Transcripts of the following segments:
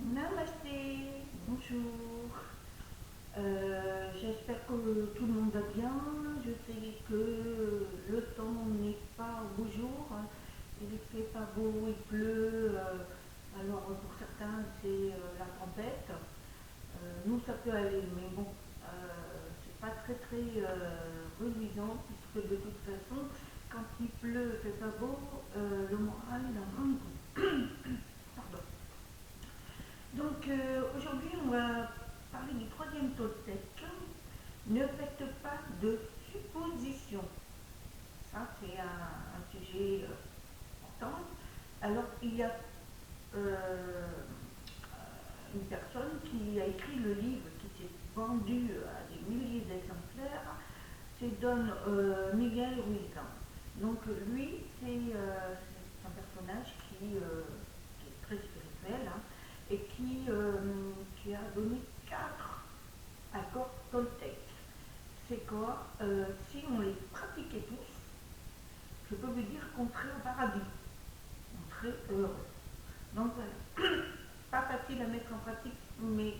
Namasté, bonjour. J'espère que tout le monde va bien. Je sais que le temps n'est pas au beau jour. Il ne fait pas beau, il pleut. Alors pour certains c'est la tempête. Nous ça peut aller, mais bon, c'est pas très reluisant puisque de toute façon, quand il pleut, il fait pas beau, le moral il a moins de goût. Pardon. Donc aujourd'hui, on va parler du troisième Toltec. Ne faites pas de suppositions. Ça, c'est un sujet important. Alors, il y a euh, une personne qui a écrit le livre qui s'est vendu à des milliers d'exemplaires. C'est Don Miguel Ruiz. Donc, lui, c'est un personnage qui est très spirituel, hein, et qui a donné 4 accords Toltec. C'est quoi si on les pratiquait tous, je peux vous dire qu'on serait au paradis, on serait heureux. Donc voilà, pas facile à mettre en pratique, mais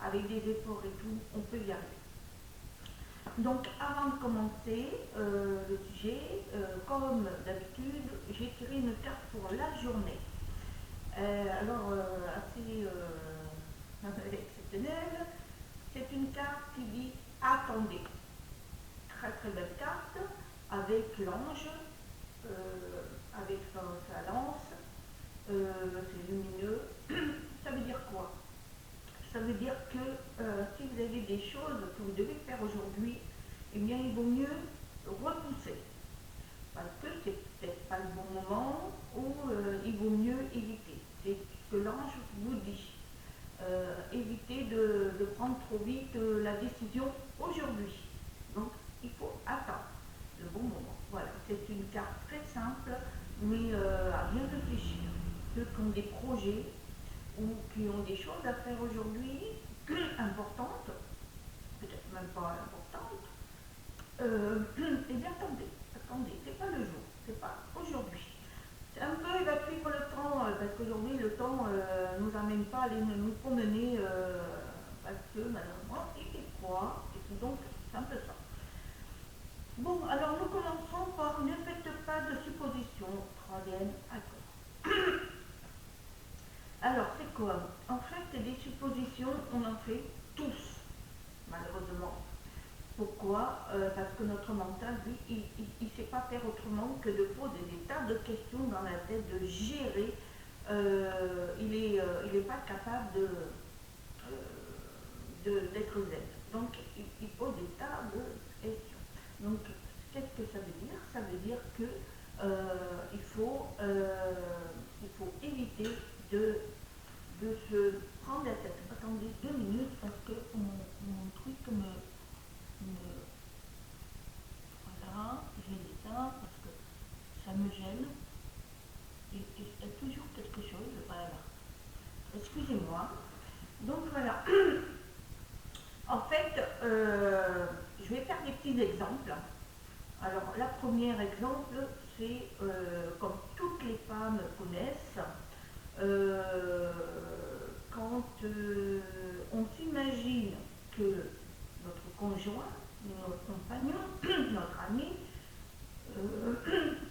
avec des efforts et tout, on peut y arriver. Donc avant de commencer le sujet, comme d'habitude, j'ai tiré une carte pour la journée. Assez exceptionnelle. C'est une carte qui dit attendez. Très très belle carte avec l'ange, avec sa lance, c'est lumineux. Ça veut dire quoi? Ça veut dire que si vous avez des choses que vous devez faire aujourd'hui, eh bien il vaut mieux repousser. Parce que c'est peut-être pas le bon moment ou il vaut mieux éviter. C'est ce que l'ange vous dit. Évitez de prendre trop vite la décision aujourd'hui. Donc il faut attendre le bon moment. Voilà, c'est une carte très simple, mais à bien réfléchir. Ceux qui ont des projets ou qui ont des choses à faire aujourd'hui importantes, peut-être même pas importantes, eh bien attendez, c'est pas le jour, c'est pas aujourd'hui. C'est un peu, il va suivre le temps, parce qu'aujourd'hui le temps nous amène pas à aller nous promener, parce que malheureusement il fait froid, et puis donc c'est un peu ça. Bon, alors nous commençons par ne faites pas de suppositions, troisième accord. Alors c'est quoi? En fait, des suppositions, on en fait tous, malheureusement. Pourquoi? Parce que notre mental, lui, il ne sait pas faire autrement que de poser des tas de questions dans la tête, de gérer. Il est pas capable d'être zen. Donc, il pose des tas de questions. Donc, qu'est-ce que ça veut dire? Ça veut dire que il faut éviter de se prendre la tête. Attendez 2 minutes parce que mon truc voilà, je l'éteins parce que ça me gêne. Et il y a toujours quelque chose. Voilà. Excusez-moi. Donc voilà. En fait, je vais faire des petits exemples. Alors, la première exemple, c'est comme toutes les femmes connaissent, euh, quand on s'imagine que notre conjoint, notre compagnon, notre ami,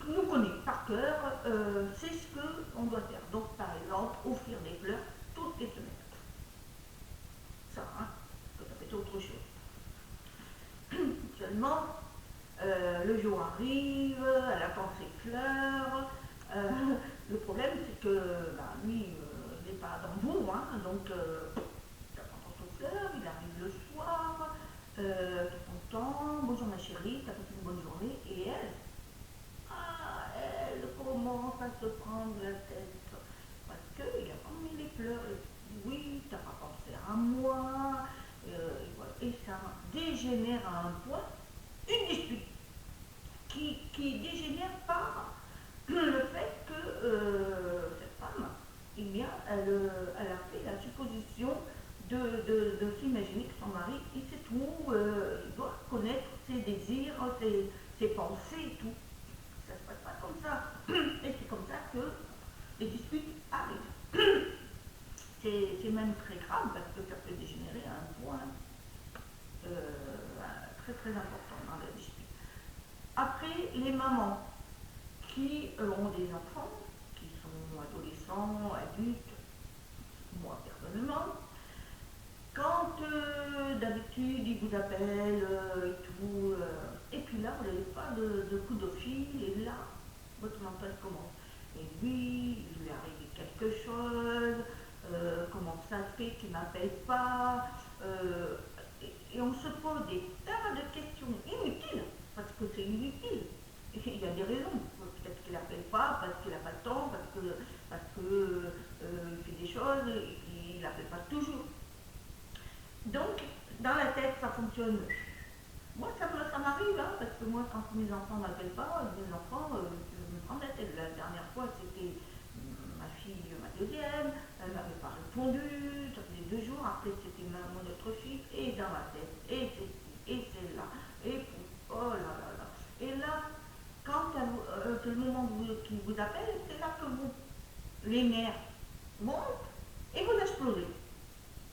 nous connaît par cœur, c'est ce qu'on doit faire. Donc, par exemple, offrir des fleurs toutes les semaines. Ça, hein, ça peut être autre chose. Seulement, le jour arrive, elle attend ses fleurs. Le problème, c'est que bah, lui, il n'est pas dans vous, hein, donc il attend ses fleurs, il arrive le soir, tout content, bonjour ma chérie, t'as passé une bonne journée, et elle commence à se prendre la tête, parce qu'il a pas mis les fleurs, et dit, oui, t'as pas pensé à moi, et ça dégénère à un point, une dispute qui dégénère par le fait que cette femme, eh bien, elle a fait la supposition de s'imaginer que son mari, il sait tout, il doit connaître ses désirs, ses pensées et tout. Ça ne se passe pas comme ça. Et c'est comme ça que les disputes arrivent. C'est c'est même très grave parce que ça peut dégénérer à un point très très important dans la dispute. Après, les mamans qui ont des enfants, qui sont adolescents, adultes, moi personnellement, quand d'habitude ils vous appellent et tout, et puis là vous n'avez pas de coup de fil, et là votre mental commence. Et lui, il lui est arrivé quelque chose, comment ça se fait qu'il ne m'appelle pas, et on se pose des tas de questions inutiles, parce que c'est inutile. Et il y a des raisons. Peut-être qu'il n'appelle pas, parce qu'il n'a pas le temps, parce que il fait des choses, il n'appelle pas toujours. Donc, dans la tête, ça fonctionne. Moi, ça m'arrive, hein, parce que moi, quand mes enfants ne m'appellent pas, mes enfants, je me prends la tête. La dernière fois, c'était ma fille, ma deuxième, elle ne m'avait pas répondu, ça faisait 2 jours, après c'était mon autre fille, et dans ma tête, et celle-ci, et celle-là, et oh là là là. Et là, quand c'est le moment qui vous appelle, c'est là que les nerfs montent et vous explosez.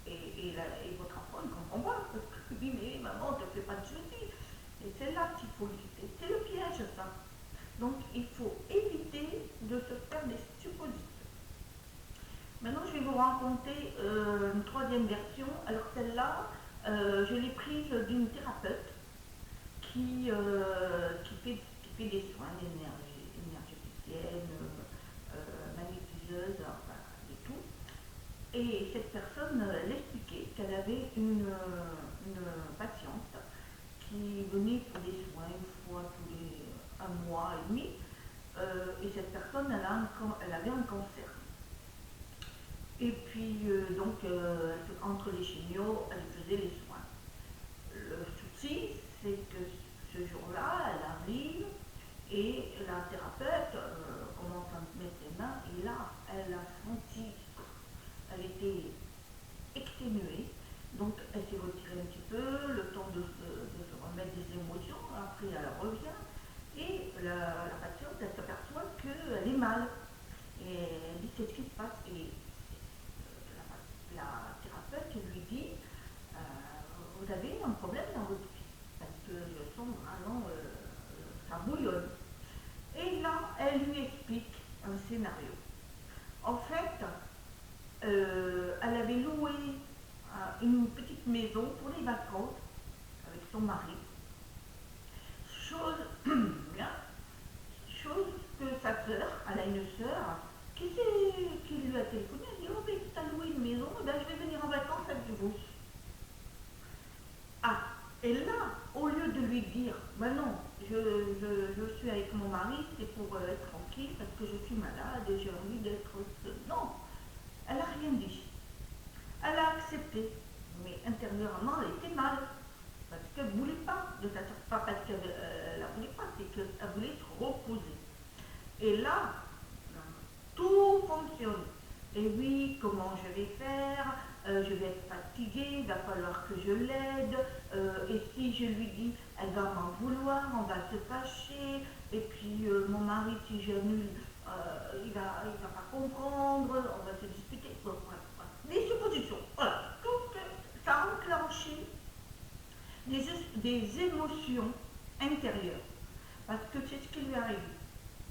Et votre enfant ne comprend pas, parce qu'il dit, mais maman, ne te fais pas de soucis. Et c'est là qu'il faut éviter. C'est le piège, ça. Donc, il faut éviter de se faire des suppositions. Maintenant, je vais vous raconter une troisième version. Alors, celle-là, je l'ai prise d'une thérapeute qui fait des soins énergéticiennes, magnétiseuses, enfin, et tout. Et cette personne, elle expliquait qu'elle avait une patiente qui venait pour des soins une fois tous les un mois et demi. Et cette personne, elle avait un cancer. Et puis, donc, entre les chimios, elle faisait les soins. Le souci, c'est que ce jour-là, elle arrive et la thérapeute commence à mettre les mains, et là, elle a senti, elle était exténuée, donc elle s'est retirée un petit peu, le temps de se remettre des émotions, après elle revient, et la patiente, elle s'aperçoit qu'elle est mal, et elle dit qu'est-ce qui se passe, et la thérapeute lui dit vous avez un problème dans votre vie, parce que je sens vraiment ça bouillonne. Et là, elle lui explique un scénario. En fait, elle avait loué une petite maison pour les vacances avec son mari. Chose, bien, chose que sa sœur, elle a une sœur, qui lui a téléphoné, elle dit oh mais tu as loué une maison, ben, je vais venir en vacances avec vous. Ah, et là, au lieu de lui dire, ben non, je suis avec mon mari, c'est pour être tranquille parce que je suis malade et j'ai envie d'être seule. Non, elle n'a rien dit. Elle a accepté, mais intérieurement, elle était mal. Parce qu'elle ne voulait pas, pas parce qu'elle ne voulait pas, c'est qu'elle voulait se reposer. Et là, tout fonctionne. Et oui, comment je vais faire, je vais être fatiguée, il va falloir que je l'aide, et si je lui dis, elle va m'en vouloir, on va se fâcher, et puis mon mari, si j'annule, il va pas comprendre, on va se disputer. Bon, voilà. Des suppositions, voilà. Tout ça a enclenché des émotions intérieures, parce que c'est ce qui lui arrive.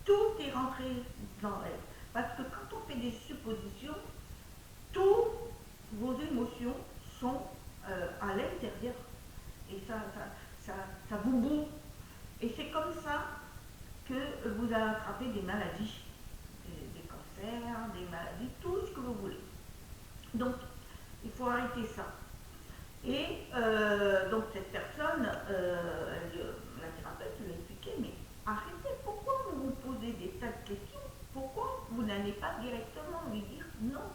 Tout est rentré dans elle. Parce que quand on fait des suppositions, toutes vos émotions sont à l'intérieur. Et ça vous boue. Et c'est comme ça que vous allez attraper des maladies, des cancers, des maladies, tout ce que vous voulez. Donc, il faut arrêter ça. Et donc cette personne, la thérapeute lui a expliqué, mais arrêtez, pourquoi vous vous posez des tas de questions? Pourquoi vous n'allez pas directement lui dire non?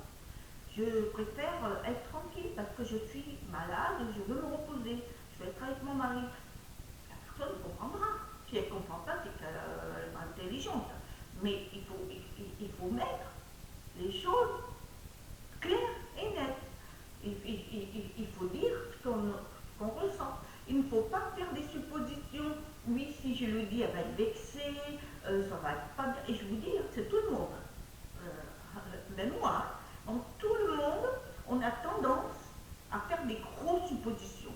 Je préfère être tranquille parce que je suis malade, je veux me reposer, je veux être avec mon mari. La personne comprendra. Si elle ne comprend pas, c'est qu'elle est intelligente. Mais il faut mettre les choses claires et nettes. Il faut dire ce qu'on ressent. Il ne faut pas faire des suppositions. Oui, si je lui dis, elle va être vexée, ça va être pas bien. Et je vous dis, c'est tout le monde. Même moi. Donc tout le monde, on a tendance à faire des grosses suppositions.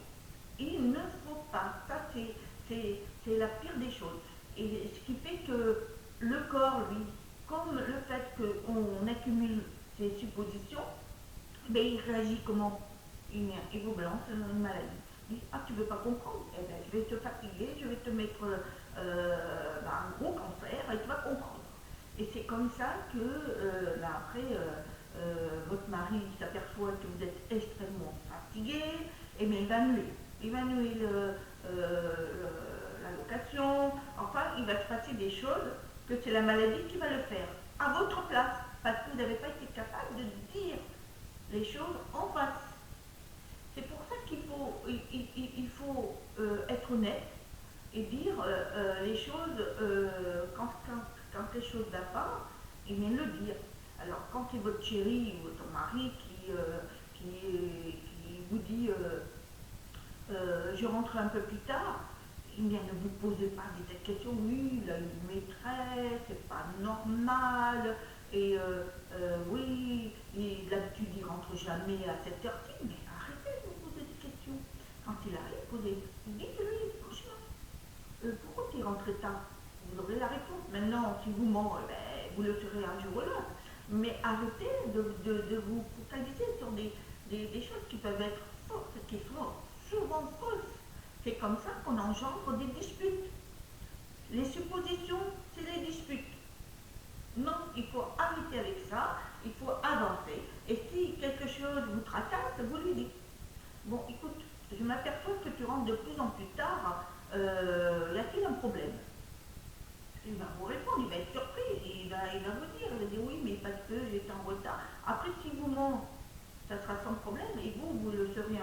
Il ne faut pas. Ça, c'est la pire des choses. Et ce qui fait que le corps, lui, comme le fait qu'on accumule ces suppositions, ben, il réagit comment? Il vous balance une maladie. Il dit, ah, tu veux pas comprendre? Eh ben, je vais te fatiguer, je vais te mettre un gros cancer et tu vas comprendre. Et c'est comme ça que, après, votre mari s'aperçoit que vous êtes extrêmement fatigué, et bien il va annuler. Il va annuler la location, enfin, il va se passer des choses que c'est la maladie qui va le faire, à votre place, parce que vous n'avez pas été capable de dire les choses en face. C'est pour ça qu'il faut, être honnête et dire les choses quand quelque chose ne va pas, et bien le dire. Alors quand c'est votre chéri ou votre mari qui vous dit je rentre un peu plus tard, eh bien ne vous posez pas des questions, oui, il a une maîtresse, c'est pas normal, et oui, d'habitude il rentre jamais à cette heure-ci, mais arrêtez de vous poser des questions. Quand il arrive, dites-lui franchement, pourquoi tu es rentré tard? Vous aurez la réponse. Maintenant, si vous ment, vous le serez un jour ou l'autre. Mais arrêtez de vous focaliser sur des choses qui peuvent être fausses, qui sont souvent fausses. C'est comme ça qu'on engendre des disputes. Les suppositions, c'est les disputes. Non, il faut arrêter avec ça, il faut avancer. Et si quelque chose vous tracasse, vous lui dites. Bon, écoute, je m'aperçois que tu rentres de plus en plus tard, y a-t-il un problème? Il va vous répondre, il va être surpris, il va vous dire oui, mais parce que j'étais en retard. Après, si vous ment, ça sera sans problème, et vous le serez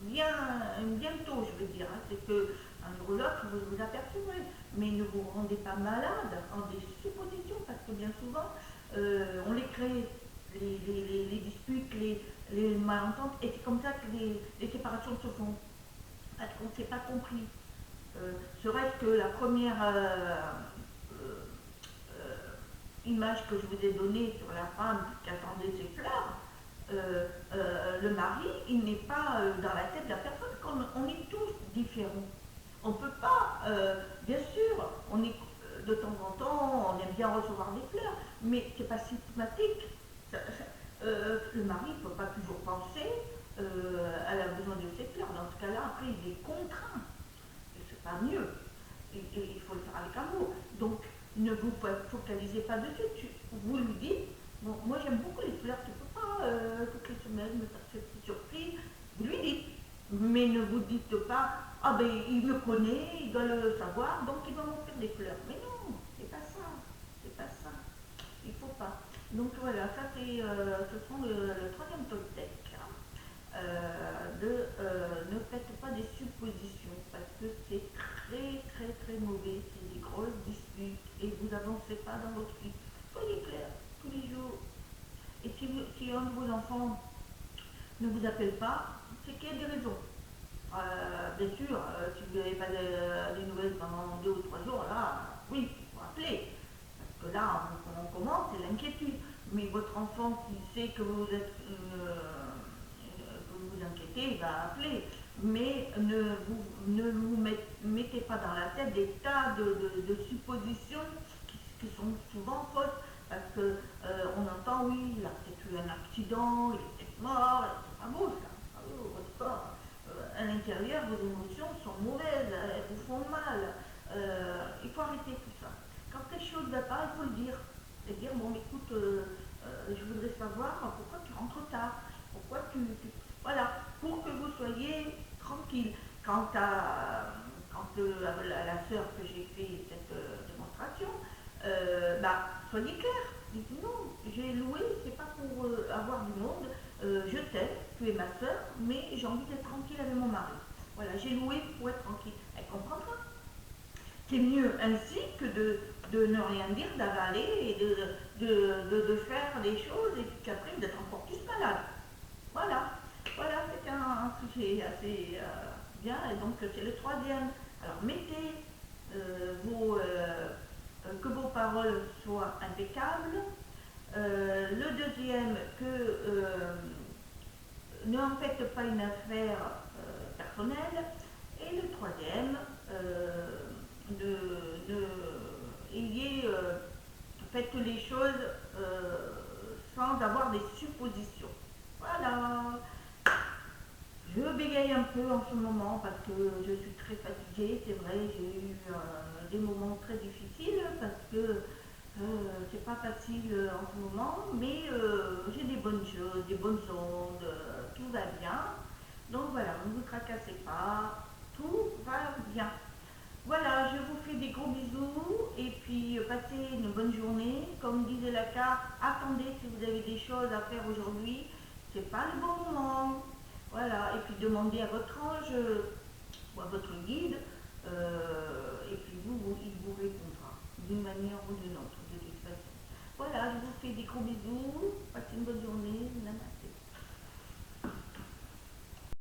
bientôt, je veux dire. Hein, c'est que un jour ou l'autre, vous vous apercevrez. Mais ne vous rendez pas malade en des suppositions, parce que bien souvent, on les crée, les disputes, les malententes, et c'est comme ça que les séparations se font, parce qu'on ne s'est pas compris. Serait-ce que la première image que je vous ai donnée sur la femme qui attendait ses fleurs, le mari, il n'est pas dans la tête de la personne, on est tous différents. On ne peut pas, bien sûr, on est, de temps en temps, on aime bien recevoir des fleurs, mais c'est pas systématique. Le mari ne peut pas toujours penser à la besoin de ses fleurs. Dans ce cas-là, après, il est contraint. Et c'est pas mieux. Et il faut le faire avec amour. Donc, ne vous focalisez pas dessus. Vous lui dites, bon, moi j'aime beaucoup les fleurs, tu ne peux pas toutes les semaines me faire cette petite surprise. Vous lui dites. Mais ne vous dites pas, ah ben il me connaît, il doit le savoir, donc il va m'offrir des fleurs. Mais non, c'est pas ça. C'est pas ça. Il faut pas. Donc voilà, ça c'est, ce sont le troisième tech. Ne faites pas des suppositions parce que c'est très très très mauvais, c'est des grosses disputes et vous n'avancez pas dans votre vie. Soyez clair tous les jours. Et si un de vos enfants ne vous appelle pas, c'est qu'il y a des raisons. Bien sûr, si vous n'avez pas des nouvelles pendant 2 ou 3 jours, là, oui, il faut appeler. Parce que là, on commence, c'est l'inquiétude. Mais votre enfant qui sait que vous êtes que vous inquiétez, il va appeler. Mais ne vous mettez pas dans la tête des tas de suppositions qui sont souvent fausses. Parce que on entend, oui, il a peut-être eu un accident, il est peut-être mort, c'est pas beau ça, c'est pas beau, votre corps. À l'intérieur, vos émotions sont mauvaises, elles vous font mal. Il faut arrêter tout ça. Quand quelque chose ne va pas, il faut le dire. Et dire, bon, écoute, je voudrais savoir pourquoi tu rentres tard. Pourquoi voilà, pour que vous soyez tranquille. La sœur que j'ai fait cette démonstration, soyez clair. Dites non, j'ai loué, c'est pas pour avoir du monde. Je t'aime, tu es ma sœur, mais j'ai envie d'être tranquille avec mon mari. Voilà, j'ai loué pour être tranquille. Elle comprendra. C'est mieux ainsi que de ne rien dire, d'avaler et de faire des choses et qu'après d'être encore plus malade. Voilà, voilà, c'est un sujet assez bien, et donc c'est le troisième. Alors mettez que vos paroles soient impeccables, Le deuxième, que ne en faites pas une affaire personnelle. Et le troisième, faites les choses sans avoir des suppositions. Voilà. Je bégaye un peu en ce moment parce que je suis très fatiguée, c'est vrai, j'ai eu des moments très difficiles parce que c'est pas facile en ce moment, mais j'ai des bonnes choses, des bonnes ondes, tout va bien. Donc voilà, ne vous tracassez pas, tout va bien. Voilà, je vous fais des gros bisous et puis passez une bonne journée. Comme disait la carte, attendez si vous avez des choses à faire aujourd'hui, c'est pas le bon moment. Voilà, et puis demandez à votre ange ou à votre guide, et puis il vous répondra d'une manière ou d'une autre, de toute façon. Voilà, je vous fais des gros bisous, passez une bonne journée.